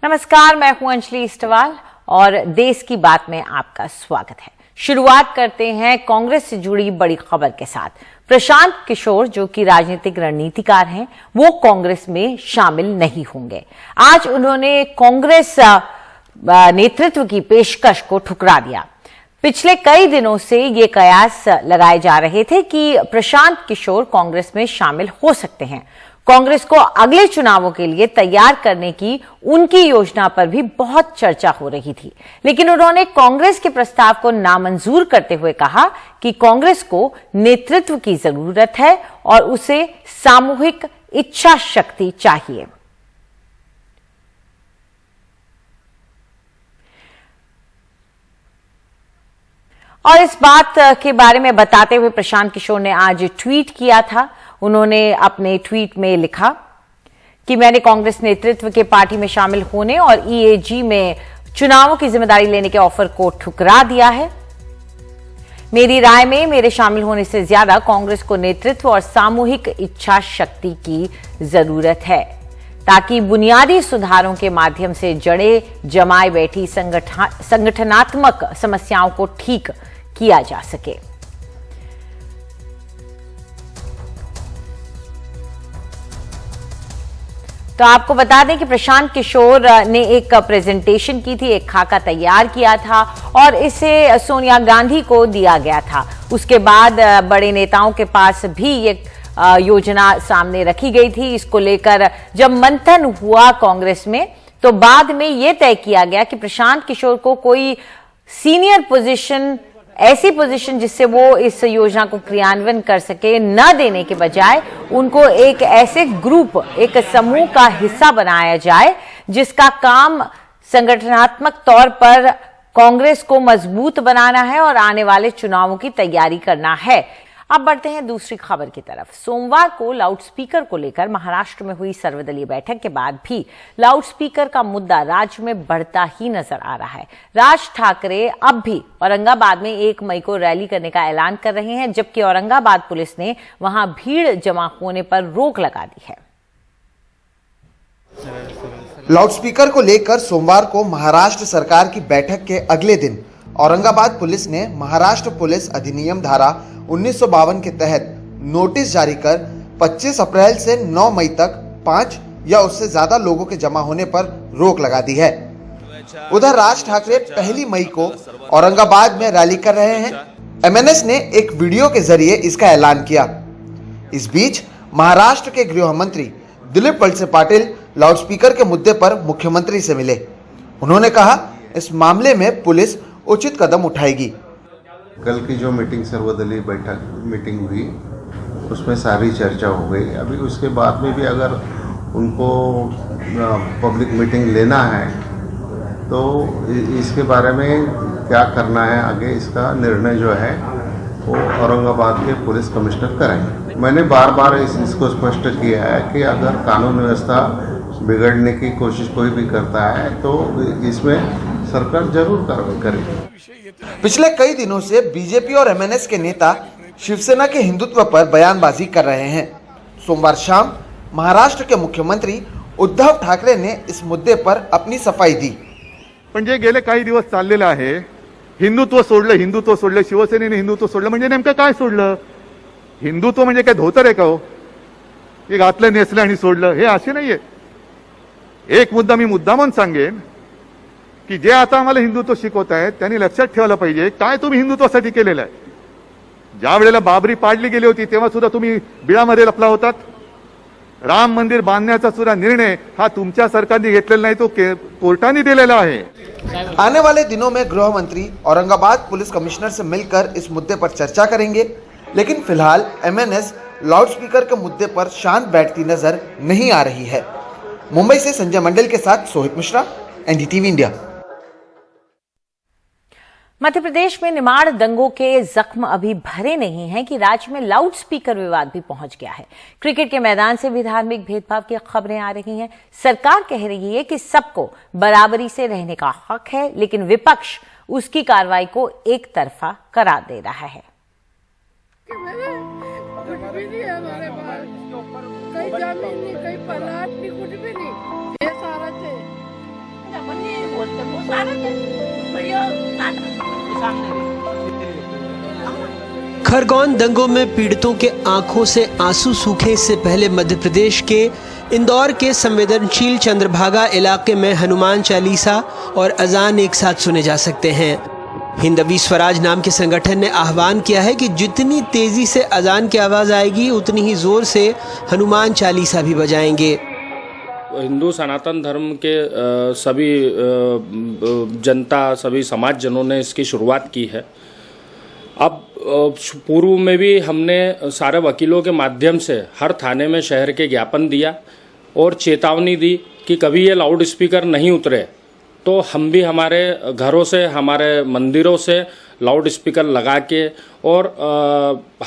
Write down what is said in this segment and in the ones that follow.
नमस्कार, मैं हूं अंजलि इस्टवाल और देश की बात में आपका स्वागत है। शुरुआत करते हैं कांग्रेस से जुड़ी बड़ी खबर के साथ। प्रशांत किशोर, जो कि राजनीतिक रणनीतिकार हैं, वो कांग्रेस में शामिल नहीं होंगे। आज उन्होंने कांग्रेस नेतृत्व की पेशकश को ठुकरा दिया। पिछले कई दिनों से ये कयास लगाए जा रहे थे कि प्रशांत किशोर कांग्रेस में शामिल हो सकते हैं। कांग्रेस को अगले चुनावों के लिए तैयार करने की उनकी योजना पर भी बहुत चर्चा हो रही थी, लेकिन उन्होंने कांग्रेस के प्रस्ताव को नामंजूर करते हुए कहा कि कांग्रेस को नेतृत्व की जरूरत है और उसे सामूहिक इच्छा शक्ति चाहिए। और इस बात के बारे में बताते हुए प्रशांत किशोर ने आज ट्वीट किया था। उन्होंने अपने ट्वीट में लिखा कि मैंने कांग्रेस नेतृत्व के पार्टी में शामिल होने और ईएजी में चुनावों की जिम्मेदारी लेने के ऑफर को ठुकरा दिया है। मेरी राय में मेरे शामिल होने से ज्यादा कांग्रेस को नेतृत्व और सामूहिक इच्छा शक्ति की जरूरत है, ताकि बुनियादी सुधारों के माध्यम से जड़ें जमाए बैठी संगठनात्मक समस्याओं को ठीक किया जा सके। तो आपको बता दें कि प्रशांत किशोर ने एक प्रेजेंटेशन की थी, एक खाका तैयार किया था और इसे सोनिया गांधी को दिया गया था। उसके बाद बड़े नेताओं के पास भी ये योजना सामने रखी गई थी। इसको लेकर जब मंथन हुआ कांग्रेस में, तो बाद में यह तय किया गया कि प्रशांत किशोर को कोई सीनियर पोजीशन, ऐसी पोजीशन जिससे वो इस योजना को क्रियान्वयन कर सके, न देने के बजाय उनको एक ऐसे ग्रुप, एक समूह का हिस्सा बनाया जाए जिसका काम संगठनात्मक तौर पर कांग्रेस को मजबूत बनाना है और आने वाले चुनावों की तैयारी करना है। अब बढ़ते हैं दूसरी खबर की तरफ। सोमवार को लाउडस्पीकर को लेकर महाराष्ट्र में हुई सर्वदलीय बैठक के बाद भी लाउडस्पीकर का मुद्दा राज्य में बढ़ता ही नजर आ रहा है। राज ठाकरे अब भी औरंगाबाद में 1 मई को रैली करने का ऐलान कर रहे हैं, जबकि औरंगाबाद पुलिस ने वहां भीड़ जमा होने पर रोक लगा दी है। लाउडस्पीकर को लेकर सोमवार को महाराष्ट्र सरकार की बैठक के अगले दिन औरंगाबाद पुलिस ने महाराष्ट्र पुलिस अधिनियम धारा 1952 के तहत नोटिस जारी कर 25 अप्रैल से 9 मई तक 5 या उससे ज्यादा लोगों के जमा होने पर रोक लगा दी है। उधर राज ठाकरे 1 मई को औरंगाबाद में रैली कर रहे हैं। एमएनएस ने एक वीडियो के जरिए इसका ऐलान किया। इस बीच महाराष्ट्र के गृह मंत्री दिलीप वळसे पाटील लाउडस्पीकर के मुद्दे पर मुख्यमंत्री से मिले। उन्होंने कहा, इस मामले में पुलिस उचित कदम उठाएगी। कल की जो मीटिंग सर्वदलीय मीटिंग हुई, उसमें सारी चर्चा हो गई। अभी उसके बाद में भी अगर उनको पब्लिक मीटिंग लेना है तो इसके बारे में क्या करना है आगे, इसका निर्णय जो है वो औरंगाबाद के पुलिस कमिश्नर करेंगे। मैंने बार बार इसको स्पष्ट किया है कि अगर कानून व्यवस्था बिगड़ने की कोशिश कोई भी करता है तो इसमें सरकार जरूर कार्रवाई करेगी। पिछले कई दिनों से बीजेपी और एमएनएस के नेता शिवसेना के हिंदुत्व पर बयानबाजी कर रहे हैं। सोमवार शाम महाराष्ट्र के मुख्यमंत्री उद्धव ठाकरे ने इस मुद्दे पर अपनी सफाई दी। पण जे गेले काही दिवस चाललेलं आहे, हिंदुत्व सोडलं, शिवसेनेने हिंदुत्व सोडलं, म्हणजे नेमकं काय सोडलं? हिंदुत्व म्हणजे काय धोतर आहे का हो? हे घातलं, नेसलं आणि सोडलं, हे असे नाहीये। एक मुद्दा मी मुद्दामून सांगेन की जे आता आम्हाला हिंदुत्व शिकवत आहेत त्यांनी लक्षात ठेवायला पाहिजे काय तुम्ही हिंदुत्वासाठी केलेलं आहे। ज्या वेळेला बाबरी पाडली गेली होती तेव्हा सुद्धा तुम्ही बिळामध्ये लपला होतात। राम मंदिर बांधण्याचा सुद्धा निर्णय हा तुमच्या सरकारने घेतलेला नाही, तो कोर्टाने दिलेला आहे। आने वाले दिनों में गृह मंत्री औरंगाबाद पुलिस कमिश्नर से मिलकर इस मुद्दे पर चर्चा करेंगे, लेकिन फिलहाल एमएनएस लाउडस्पीकर के मुद्दे पर शांत बैठती नजर नहीं आ रही है। मुंबई से संजय मंडल के साथ सोहित मिश्रा, एनडीटीवी इंडिया। मध्य प्रदेश में निमाड़ दंगों के जख्म अभी भरे नहीं हैं कि राज्य में लाउडस्पीकर विवाद भी पहुंच गया है। क्रिकेट के मैदान से भी धार्मिक भेदभाव की खबरें आ रही हैं। सरकार कह रही है कि सबको बराबरी से रहने का हक है, लेकिन विपक्ष उसकी कार्रवाई को एक तरफा करार दे रहा है। खरगोन दंगों में पीड़ितों के आंखों से आंसू सूखे। इससे पहले मध्य प्रदेश के इंदौर के संवेदनशील चंद्रभागा इलाके में हनुमान चालीसा और अजान एक साथ सुने जा सकते हैं। हिंदवी स्वराज नाम के संगठन ने आह्वान किया है कि जितनी तेजी से अजान की आवाज़ आएगी उतनी ही जोर से हनुमान चालीसा भी बजाएंगे। हिंदू सनातन धर्म के सभी जनता, सभी समाज जनों ने इसकी शुरुआत की है। अब पूर्व में भी हमने सारे वकीलों के माध्यम से हर थाने में शहर के ज्ञापन दिया और चेतावनी दी कि कभी ये लाउड स्पीकर नहीं उतरे तो हम भी हमारे घरों से, हमारे मंदिरों से लाउड स्पीकर लगा के और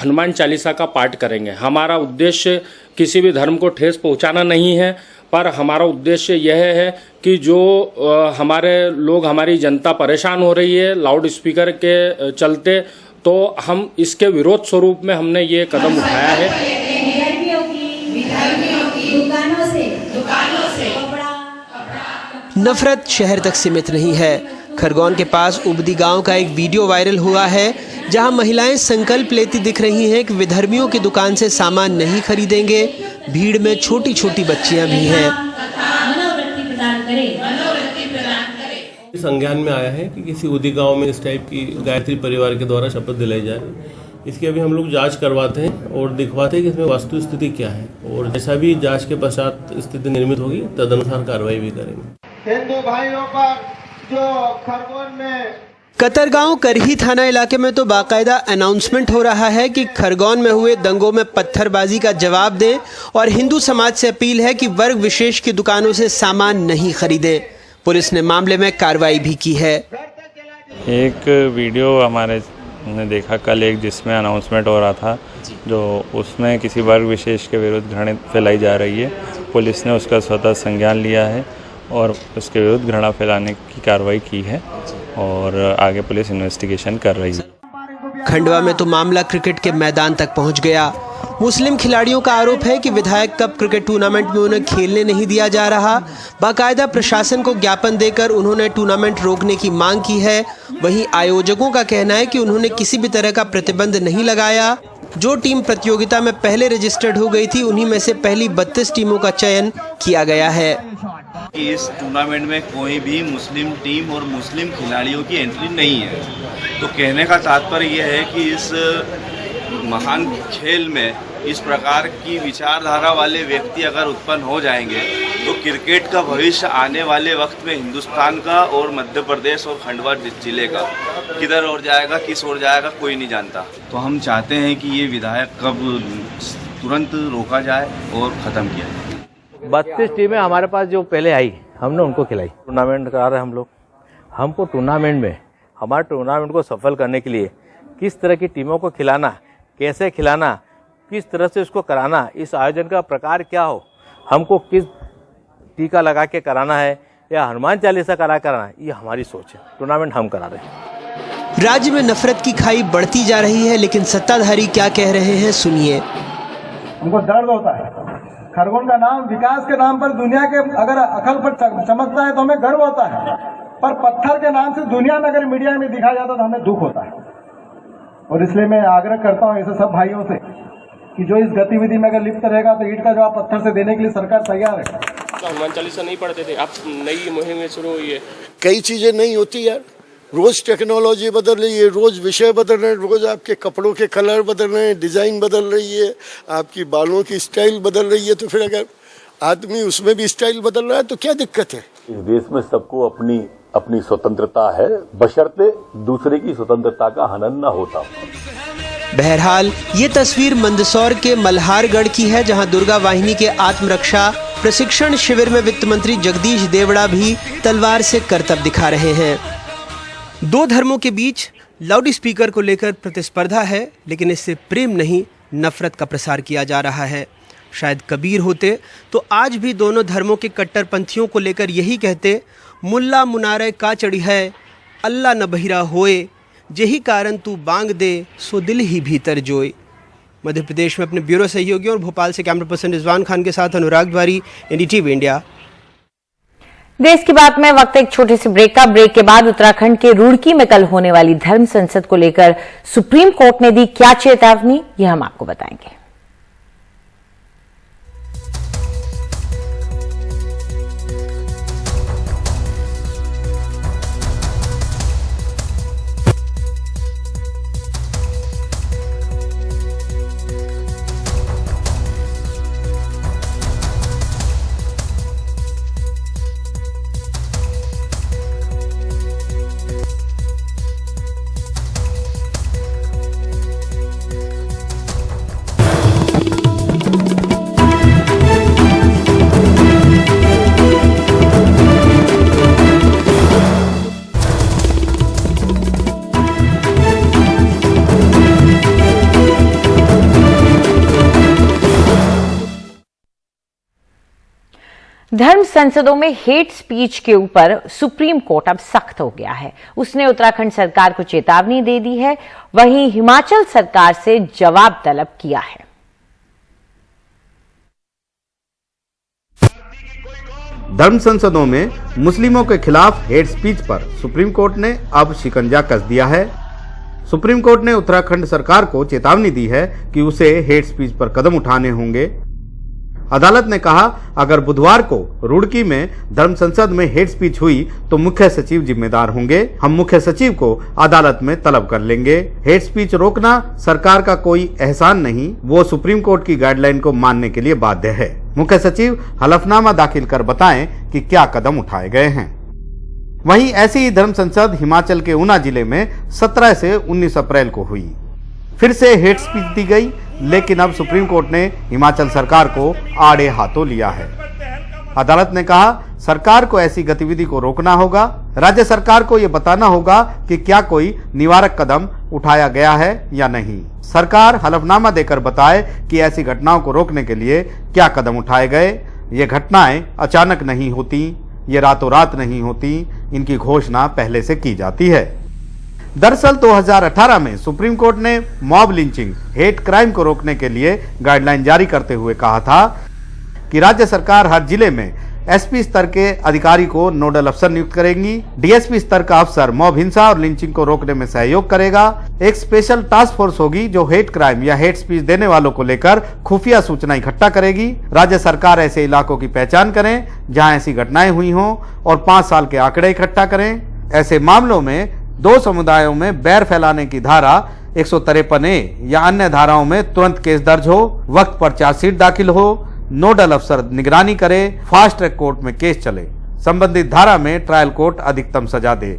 हनुमान चालीसा का पाठ करेंगे। हमारा उद्देश्य किसी भी धर्म को ठेस पहुंचाना नहीं है, पर हमारा उद्देश्य यह है कि जो हमारे लोग, हमारी जनता परेशान हो रही है लाउड स्पीकर के चलते, तो हम इसके विरोध स्वरूप में हमने ये कदम उठाया है। नफरत शहर तक सीमित नहीं है। खरगोन के पास उबदी गांव का एक वीडियो वायरल हुआ है जहां महिलाएं संकल्प लेती दिख रही हैं कि विधर्मियों की दुकान से सामान नहीं खरीदेंगे। भीड़ में छोटी छोटी बच्चियां भी हैं। संज्ञान में आया है कि किसी उदी गांव में इस टाइप की गायत्री परिवार के द्वारा शपथ दिलाई जा रही है। इसकी अभी हम लोग जांच करवाते हैं और दिखवाते हैं कि इसमें वास्तु स्थिति क्या है, और जैसा भी जांच के पश्चात स्थिति निर्मित होगी तदनुसार कार्रवाई भी करेंगे। हिंदू भाइयों पर जो खरगोन में कतरगांव करही थाना इलाके में तो बाकायदा अनाउंसमेंट हो रहा है कि खरगोन में हुए दंगों में पत्थरबाजी का जवाब दें और हिंदू समाज से अपील है कि वर्ग विशेष की दुकानों से सामान नहीं खरीदें। पुलिस ने मामले में कार्रवाई भी की है। एक वीडियो हमारे ने देखा कल एक, जिसमें अनाउंसमेंट हो रहा था, जो उसमें किसी वर्ग विशेष के विरुद्ध घृणा फैलाई जा रही है। पुलिस ने उसका स्वतः संज्ञान लिया है और उसके विरुद्ध घृणा फैलाने की कार्रवाई की है और आगे पुलिस इन्वेस्टिगेशन कर रही है। खंडवा में तो मामला क्रिकेट के मैदान तक पहुंच गया। मुस्लिम खिलाड़ियों का आरोप है कि विधायक कप क्रिकेट टूर्नामेंट में उन्हें खेलने नहीं दिया जा रहा। बाकायदा प्रशासन को ज्ञापन देकर उन्होंने टूर्नामेंट रोकने की मांग की है। वहीं आयोजकों का कहना है कि उन्होंने किसी भी तरह का प्रतिबंध नहीं लगाया। जो टीम प्रतियोगिता में पहले रजिस्टर्ड हो गई थी उन्हीं में से पहली 32 टीमों का चयन किया गया है। इस टूर्नामेंट में कोई भी मुस्लिम टीम और मुस्लिम खिलाड़ियों की एंट्री नहीं है। तो कहने का तात्पर्य यह है कि इस महान खेल में इस प्रकार की विचारधारा वाले व्यक्ति अगर उत्पन्न हो जाएंगे तो क्रिकेट का भविष्य आने वाले वक्त में हिंदुस्तान का और मध्य प्रदेश और खंडवा जिले का किधर और जाएगा, किस ओर जाएगा, कोई नहीं जानता। तो हम चाहते हैं कि ये विधायक कब तुरंत रोका जाए और ख़त्म किया जाए। 32 टीमें हमारे पास जो पहले आई, हमने उनको खिलाई। टूर्नामेंट करा रहे हम लोग। हमको टूर्नामेंट में, हमारे टूर्नामेंट को सफल करने के लिए किस तरह की टीमों को खिलाना, कैसे खिलाना, किस तरह से उसको कराना, इस आयोजन का प्रकार क्या हो, हमको किस टीका लगा के कराना है या हनुमान चालीसा करा कराना है, ये हमारी सोच है। टूर्नामेंट हम करा रहे हैं। राज्य में नफरत की खाई बढ़ती जा रही है, लेकिन सत्ताधारी क्या कह रहे हैं सुनिए। हमको दर्द होता है। खरगोन का नाम विकास के नाम पर दुनिया के अगर अकल पर चमकता है तो हमें गर्व होता है, पर पत्थर के नाम से दुनिया में अगर मीडिया में दिखाया जाता तो हमें दुख होता है। और इसलिए मैं आग्रह करता हूँ ऐसे सब भाइयों से कि जो इस गतिविधि में अगर लिप्त रहेगा तो ईंट का जवाब पत्थर से देने के लिए सरकार तैयार है। हनुमान चालीसा नहीं पढ़ते थे, अब नई मुहिम शुरू हुई है। कई चीजें नहीं होती यार, रोज टेक्नोलॉजी बदल रही है, रोज विषय बदल रहे हैं, रोज आपके कपड़ों के कलर बदल रहे हैं, डिजाइन बदल रही है, आपकी बालों की स्टाइल बदल रही है। तो फिर अगर आदमी उसमें भी स्टाइल बदल रहा है तो क्या दिक्कत है। इस देश में सबको अपनी अपनी स्वतंत्रता है, बशर्ते दूसरे की स्वतंत्रता का हनन न होता। बहरहाल ये तस्वीर मंदसौर के मल्हारगढ़ की है, जहां दुर्गा वाहिनी के आत्मरक्षा प्रशिक्षण शिविर में वित्त मंत्री जगदीश देवड़ा भी तलवार से करतब दिखा रहे हैं। दो धर्मों के बीच लाउड स्पीकर को लेकर प्रतिस्पर्धा है, लेकिन इससे प्रेम नहीं, नफरत का प्रसार किया जा रहा है। शायद कबीर होते तो आज भी दोनों धर्मों के कट्टरपंथियों को लेकर यही कहते, मुल्ला मुनारे का चढ़ी है, अल्लाह न बहिरा होए, यही कारण तू बांग दे, सो दिल ही भीतर जोए। मध्य प्रदेश में अपने ब्यूरो सहयोगियों और भोपाल से कैमरा पर्सन रिजवान खान के साथ अनुराग द्वारी, एनडीटीवी इंडिया। देश की बात में वक्त एक छोटे से ब्रेक का। ब्रेक के बाद उत्तराखंड के रुड़की में कल होने वाली धर्म संसद को लेकर सुप्रीम कोर्ट ने दी क्या चेतावनी, ये हम आपको बताएंगे। धर्म संसदों में हेट स्पीच के ऊपर सुप्रीम कोर्ट अब सख्त हो गया है। उसने उत्तराखंड सरकार को चेतावनी दे दी है, वहीं हिमाचल सरकार से जवाब तलब किया है। धर्म संसदों में मुस्लिमों के खिलाफ हेट स्पीच पर सुप्रीम कोर्ट ने अब शिकंजा कस दिया है। सुप्रीम कोर्ट ने उत्तराखंड सरकार को चेतावनी दी है कि उसे हेट स्पीच पर कदम उठाने होंगे। अदालत ने कहा, अगर बुधवार को रुड़की में धर्म संसद में हेट स्पीच हुई तो मुख्य सचिव जिम्मेदार होंगे। हम मुख्य सचिव को अदालत में तलब कर लेंगे। हेट स्पीच रोकना सरकार का कोई एहसान नहीं, वो सुप्रीम कोर्ट की गाइडलाइन को मानने के लिए बाध्य है। मुख्य सचिव हलफनामा दाखिल कर बताएं कि क्या कदम उठाए गए हैं। वहीं ऐसी ही धर्म संसद हिमाचल के ऊना जिले में 17 से 19 अप्रैल को हुई। फिर से हेट स्पीच दी गई, लेकिन अब सुप्रीम कोर्ट ने हिमाचल सरकार को आड़े हाथों लिया है। अदालत ने कहा, सरकार को ऐसी गतिविधि को रोकना होगा। राज्य सरकार को यह बताना होगा कि क्या कोई निवारक कदम उठाया गया है या नहीं। सरकार हलफनामा देकर बताए कि ऐसी घटनाओं को रोकने के लिए क्या कदम उठाए गए। ये घटनाएं अचानक नहीं होती, ये रातों रात नहीं होती, इनकी घोषणा पहले से की जाती है। दरअसल 2018 में सुप्रीम कोर्ट ने मॉब लिंचिंग, हेट क्राइम को रोकने के लिए गाइडलाइन जारी करते हुए कहा था कि राज्य सरकार हर जिले में एसपी स्तर के अधिकारी को नोडल अफसर नियुक्त करेगी। डीएसपी स्तर का अफसर मॉब हिंसा और लिंचिंग को रोकने में सहयोग करेगा। एक स्पेशल टास्क फोर्स होगी जो हेट क्राइम या हेट स्पीच देने वालों को लेकर खुफिया सूचना इकट्ठा करेगी। राज्य सरकार ऐसे इलाकों की पहचान करें जहां ऐसी घटनाएं हुई हों और 5 साल के आंकड़े इकट्ठा करें। ऐसे मामलों में 2 समुदायों में बैर फैलाने की धारा 153A या अन्य धाराओं में तुरंत केस दर्ज हो, वक्त पर चार्जशीट दाखिल हो, नोडल अफसर निगरानी करे, फास्ट ट्रैक कोर्ट में केस चले, संबंधित धारा में ट्रायल कोर्ट अधिकतम सजा दे।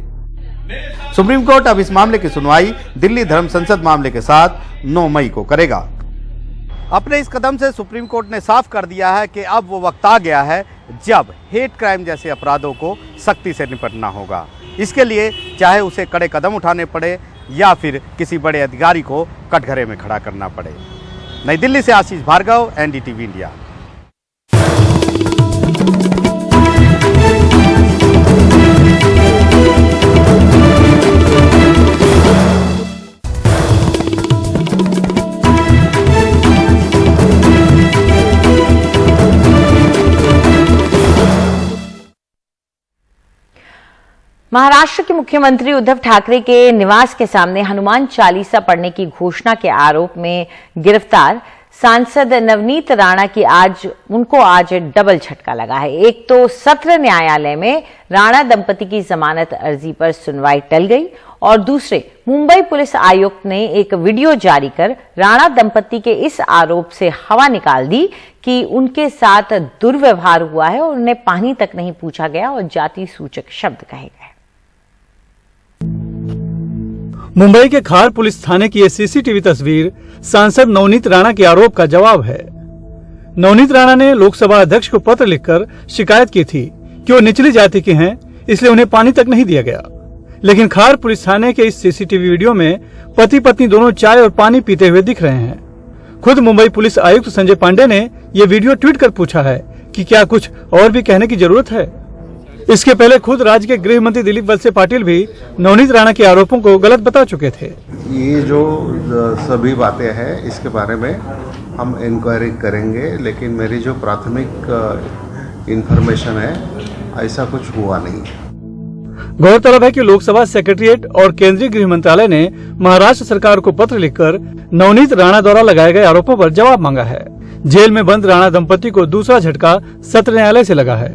सुप्रीम कोर्ट अब इस मामले की सुनवाई दिल्ली धर्म संसद मामले के साथ 9 मई को करेगा। अपने इस कदम से सुप्रीम कोर्ट ने साफ कर दिया है कि अब वो वक्त आ गया है जब हेट क्राइम जैसे अपराधों को सख्ती से निपटना होगा। इसके लिए चाहे उसे कड़े कदम उठाने पड़े या फिर किसी बड़े अधिकारी को कटघरे में खड़ा करना पड़े। नई दिल्ली से आशीष भार्गव, एनडीटीवी इंडिया। महाराष्ट्र के मुख्यमंत्री उद्धव ठाकरे के निवास के सामने हनुमान चालीसा पढ़ने की घोषणा के आरोप में गिरफ्तार सांसद नवनीत राणा की आज डबल झटका लगा है। एक तो सत्र न्यायालय में राणा दंपति की जमानत अर्जी पर सुनवाई टल गई और दूसरे मुंबई पुलिस आयुक्त ने एक वीडियो जारी कर राणा दंपति के इस आरोप से हवा निकाल दी कि उनके साथ दुर्व्यवहार हुआ है और उन्हें पानी तक नहीं पूछा गया और जाति सूचक शब्द कहे गए। मुंबई के खार पुलिस थाने की यह सीसीटीवी तस्वीर सांसद नवनीत राणा के आरोप का जवाब है। नवनीत राणा ने लोकसभा अध्यक्ष को पत्र लिखकर शिकायत की थी कि वो निचली जाति के हैं, इसलिए उन्हें पानी तक नहीं दिया गया। लेकिन खार पुलिस थाने के इस सीसीटीवी वीडियो में पति पत्नी दोनों चाय और पानी पीते हुए दिख रहे हैं। खुद मुंबई पुलिस आयुक्त संजय पांडे ने यह वीडियो ट्वीट कर पूछा है कि क्या कुछ और भी कहने की जरूरत है। इसके पहले खुद राज्य के गृह मंत्री दिलीप वलसे पाटिल भी नवनीत राणा के आरोपों को गलत बता चुके थे। ये जो सभी बातें हैं इसके बारे में हम इंक्वायरी करेंगे, लेकिन मेरी जो प्राथमिक इंफॉर्मेशन है ऐसा कुछ हुआ नहीं। गौरतलब है कि लोकसभा सेक्रेटरीट और केंद्रीय गृह मंत्रालय ने महाराष्ट्र सरकार को पत्र लिखकर नवनीत राणा द्वारा लगाए गए आरोपों पर जवाब मांगा है। जेल में बंद राणा दंपति को दूसरा झटका सत्र न्यायालय से लगा है।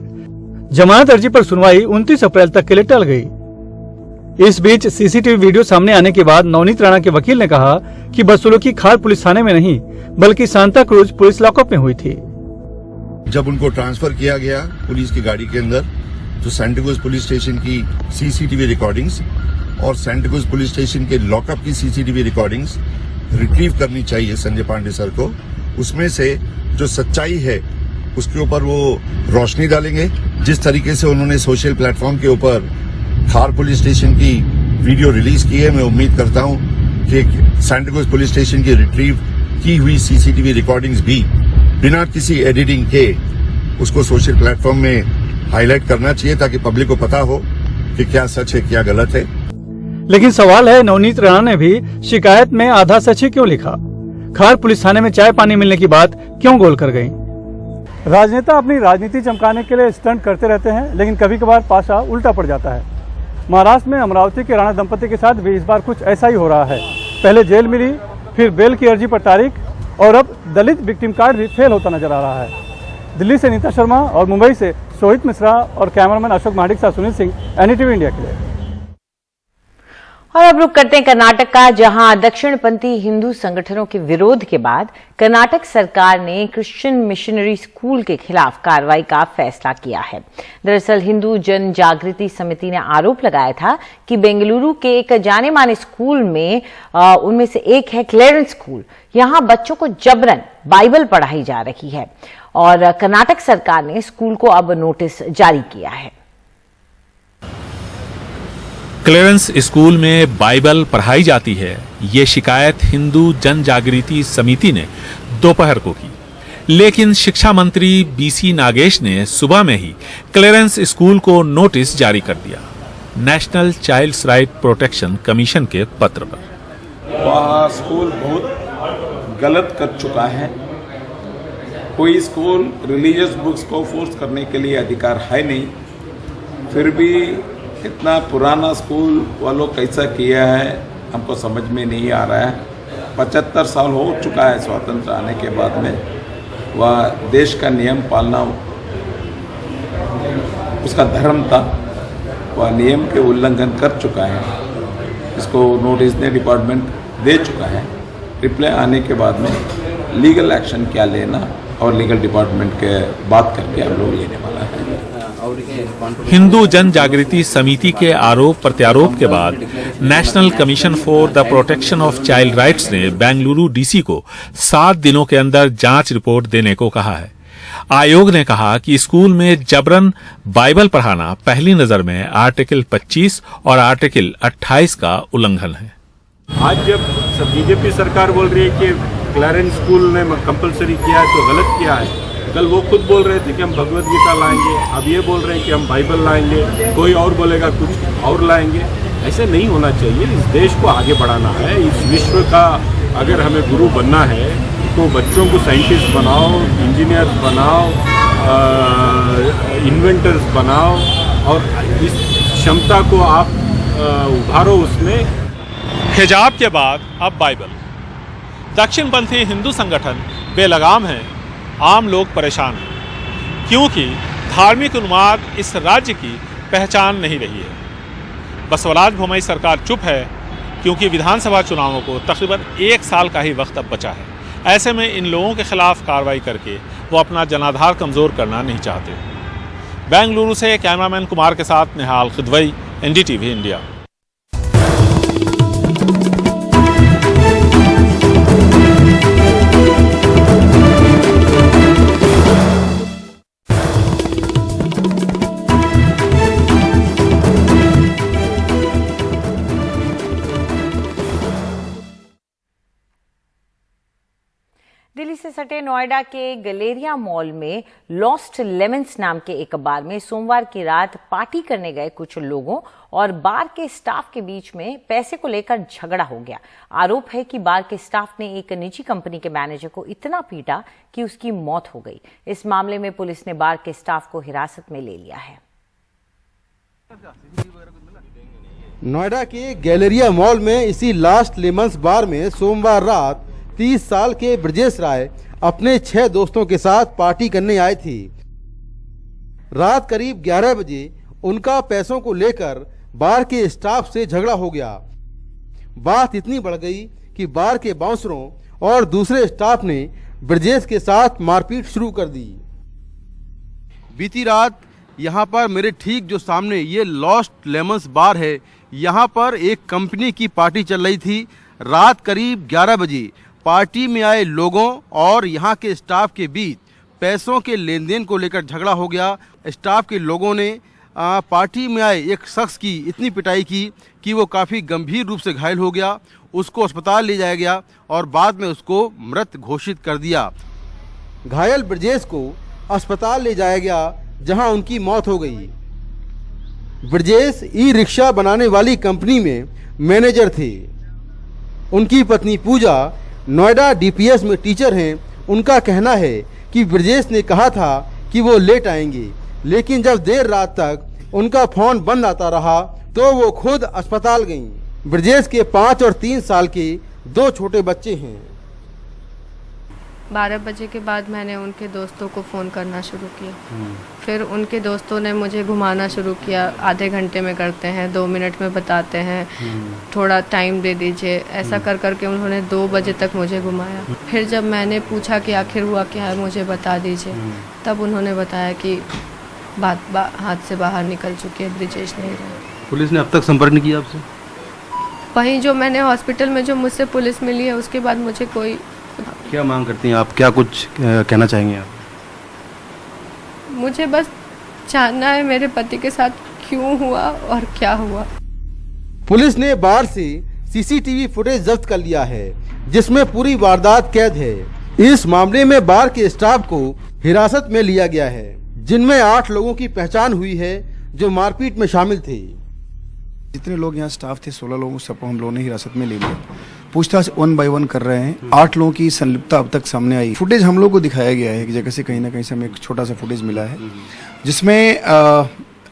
जमानत अर्जी पर सुनवाई 29 अप्रैल तक के लिए टल गई। इस बीच सीसीटीवी वीडियो सामने आने के बाद नवनीत राणा के वकील ने कहा कि बदसलूकी खार पुलिस थाने में नहीं बल्कि सांता क्रूज पुलिस लॉकअप में हुई थी। जब उनको ट्रांसफर किया गया पुलिस की गाड़ी के अंदर तो सैंटाक्रूज पुलिस स्टेशन की सीसीटीवी रिकॉर्डिंग्स और सैंटाक्रूज पुलिस स्टेशन के लॉकअप की सीसीटीवी रिकॉर्डिंग्स रिट्रीव करनी चाहिए संजय पांडे सर को। उसमें से जो सच्चाई है उसके ऊपर वो रोशनी डालेंगे। जिस तरीके से उन्होंने सोशल प्लेटफॉर्म के ऊपर खार पुलिस स्टेशन की वीडियो रिलीज की है, मैं उम्मीद करता हूं कि सैंटाक्रूज पुलिस स्टेशन की रिट्रीव की हुई सीसीटीवी रिकॉर्डिंग्स भी बिना किसी एडिटिंग के उसको सोशल प्लेटफॉर्म में हाईलाइट करना चाहिए ताकि पब्लिक को पता हो कि क्या सच है क्या गलत है। लेकिन सवाल है, नवनीत राणा ने भी शिकायत में आधा सच ही क्यों लिखा? खार पुलिस थाने में चाय पानी मिलने की बात क्यों गोल कर गई? राजनेता अपनी राजनीति चमकाने के लिए स्टंट करते रहते हैं, लेकिन कभी कभार पासा उल्टा पड़ जाता है। महाराष्ट्र में अमरावती के राणा दंपति के साथ भी इस बार कुछ ऐसा ही हो रहा है। पहले जेल मिली, फिर बेल की अर्जी पर तारीख और अब दलित विक्टिम कार्ड भी फेल होता नजर आ रहा है। दिल्ली से नीता शर्मा और मुंबई से सोहित मिश्रा और कैमरामैन अशोक महाडिक के साथ सुनील सिंह, एनडीटीवी इंडिया के लिए। और अब रुक करते हैं कर्नाटक का, जहां दक्षिणपंथी हिंदू संगठनों के विरोध के बाद कर्नाटक सरकार ने क्रिश्चियन मिशनरी स्कूल के खिलाफ कार्रवाई का फैसला किया है। दरअसल हिंदू जन जागृति समिति ने आरोप लगाया था कि बेंगलुरु के एक जाने माने स्कूल में उनमें से एक है क्लेरेंस स्कूल, यहां बच्चों को जबरन बाइबल पढ़ाई जा रही है और कर्नाटक सरकार ने स्कूल को अब नोटिस जारी किया है। क्लेरेंस स्कूल में बाइबल पढ़ाई जाती है, ये शिकायत हिंदू जन जागृति समिति ने दोपहर को की, लेकिन शिक्षा मंत्री बीसी नागेश ने सुबह में ही क्लेरेंस स्कूल को नोटिस जारी कर दिया, national child's right protection commission के पत्र पर। वह स्कूल बहुत गलत कर चुका है। कोई स्कूल रिलीजियस बुक्स को फोर्स करने के लिए अधिकार है नहीं, फिर भी इतना पुराना स्कूल वालों कैसा किया है हमको समझ में नहीं आ रहा है। 75 साल हो चुका है स्वातंत्र आने के बाद में, वह देश का नियम पालना उसका धर्म था, वह नियम के उल्लंघन कर चुका है। इसको नोटिस ने डिपार्टमेंट दे चुका है। रिप्लाई आने के बाद में लीगल एक्शन क्या लेना और लीगल डिपार्टमेंट के बात करके हम लोग लेने वाला है। हिंदू जन जागृति समिति के आरोप प्रत्यारोप के बाद national commission for the protection of child rights ने बेंगलुरु डीसी को 7 दिनों के अंदर जांच रिपोर्ट देने को कहा है। आयोग ने कहा कि स्कूल में जबरन बाइबल पढ़ाना पहली नजर में आर्टिकल 25 और आर्टिकल 28 का उल्लंघन है। आज जब बीजेपी सरकार बोल रही है कि क्लेरेंस स्कूल ने कंपलसरी किया है तो गलत किया है। कल वो खुद बोल रहे थे कि हम भगवत गीता लाएंगे, अब ये बोल रहे हैं कि हम बाइबल लाएंगे, कोई और बोलेगा कुछ और लाएंगे। ऐसे नहीं होना चाहिए। इस देश को आगे बढ़ाना है, इस विश्व का अगर हमें गुरु बनना है तो बच्चों को साइंटिस्ट बनाओ, इंजीनियर बनाओ, इन्वेंटर्स बनाओ और इस क्षमता को आप उभारो उसमें। हिजाब के बाद अब बाइबल। दक्षिणपंथी हिंदू संगठन बेलगाम हैं, आम लोग परेशान हैं, क्योंकि धार्मिक उन्माद इस राज्य की पहचान नहीं रही है। बसवराज बोम्मई सरकार चुप है क्योंकि विधानसभा चुनावों को तकरीबन 1 साल का ही वक्त अब बचा है। ऐसे में इन लोगों के खिलाफ कार्रवाई करके वो अपना जनाधार कमजोर करना नहीं चाहते। बेंगलुरु से कैमरामैन कुमार के साथ निहाल खिदवई, एनडीटीवी इंडिया। दिल्ली से सटे नोएडा के गलेरिया मॉल में लॉस्ट लेमन्स नाम के एक बार में सोमवार की रात पार्टी करने गए कुछ लोगों और बार के स्टाफ के बीच में पैसे को लेकर झगड़ा हो गया। आरोप है कि बार के स्टाफ ने एक निजी कंपनी के मैनेजर को इतना पीटा कि उसकी मौत हो गई। इस मामले में पुलिस ने बार के स्टाफ को हिरासत में ले लिया है। नोएडा के गैलेरिया मॉल में इसी लास्ट लेमन्स बार में सोमवार रात 30 साल के ब्रजेश राय अपने 6 दोस्तों के साथ पार्टी करने आए थे। रात करीब 11 बजे उनका पैसों को लेकर बार के स्टाफ से झगड़ा हो गया। बात इतनी बढ़ गई कि बार के बाउंसरों और दूसरे स्टाफ ने ब्रजेश के साथ मारपीट शुरू कर दी। बीती रात यहाँ पर मेरे ठीक जो सामने ये लॉस्ट लेमन्स बार है, यहाँ पर एक कंपनी की पार्टी चल रही थी। रात करीब 11 बजे पार्टी में आए लोगों और यहाँ के स्टाफ के बीच पैसों के लेन देन को लेकर झगड़ा हो गया। स्टाफ के लोगों ने पार्टी में आए एक शख्स की इतनी पिटाई की कि वो काफ़ी गंभीर रूप से घायल हो गया। उसको अस्पताल ले जाया गया और बाद में उसको मृत घोषित कर दिया। घायल ब्रजेश को अस्पताल ले जाया गया जहां उनकी मौत हो गई। ब्रजेश ई रिक्शा बनाने वाली कंपनी में मैनेजर थे। उनकी पत्नी पूजा नोएडा डीपीएस में टीचर हैं। उनका कहना है कि ब्रजेश ने कहा था कि वो लेट आएंगे, लेकिन जब देर रात तक उनका फोन बंद आता रहा तो वो खुद अस्पताल गईं। ब्रजेश के 5 और 3 साल के 2 छोटे बच्चे हैं। 12 बजे के बाद मैंने उनके दोस्तों को फ़ोन करना शुरू किया। फिर उनके दोस्तों ने मुझे घुमाना शुरू किया। आधे घंटे में करते हैं, 2 मिनट में बताते हैं, थोड़ा टाइम दे दीजिए। ऐसा कर करके उन्होंने 2 बजे तक मुझे घुमाया। फिर जब मैंने पूछा कि आखिर हुआ क्या है, मुझे बता दीजिए, तब उन्होंने बताया कि बात हाथ से बाहर निकल चुकी है, ब्रजेश नहीं रहा। पुलिस ने अब तक संपर्क नहीं किया आपसे? वहीं जो मैंने हॉस्पिटल में जो मुझसे पुलिस मिली है, उसके बाद मुझे कोई। क्या मांग करती हैं आप? क्या कुछ कहना चाहेंगे आप? मुझे बस जानना है मेरे पति के साथ क्यों हुआ और क्या हुआ। पुलिस ने बार से सीसीटीवी फुटेज जब्त कर लिया है जिसमें पूरी वारदात कैद है। इस मामले में बार के स्टाफ को हिरासत में लिया गया है, जिनमें 8 लोगों की पहचान हुई है जो मारपीट में शामिल थे। जितने लोग यहाँ स्टाफ थे 16 लोगों सबको हम लोगों ने हिरासत में ले लिया। पूछताछ 1 बाय 1 कर रहे हैं। 8 लोगों की संलिप्तता अब तक सामने आई। फुटेज हम लोग को दिखाया गया है, एक जगह से कहीं ना कहीं से हमें एक छोटा सा फुटेज मिला है जिसमें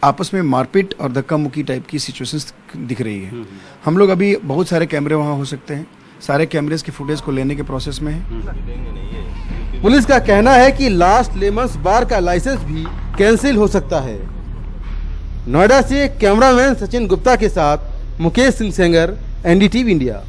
आपस में मारपीट और धक्का मुक्की टाइप की सिचुएशंस दिख रही है। हम लोग अभी बहुत सारे कैमरे वहाँ हो सकते हैं, सारे कैमरेज की फुटेज को लेने के प्रोसेस में है। पुलिस का कहना है कि लास्ट लेमन्स बार का लाइसेंस भी कैंसिल हो सकता है। नोएडा से कैमरामैन सचिन गुप्ता के साथ मुकेश सिंह सेंगर, एनडीटीवी इंडिया।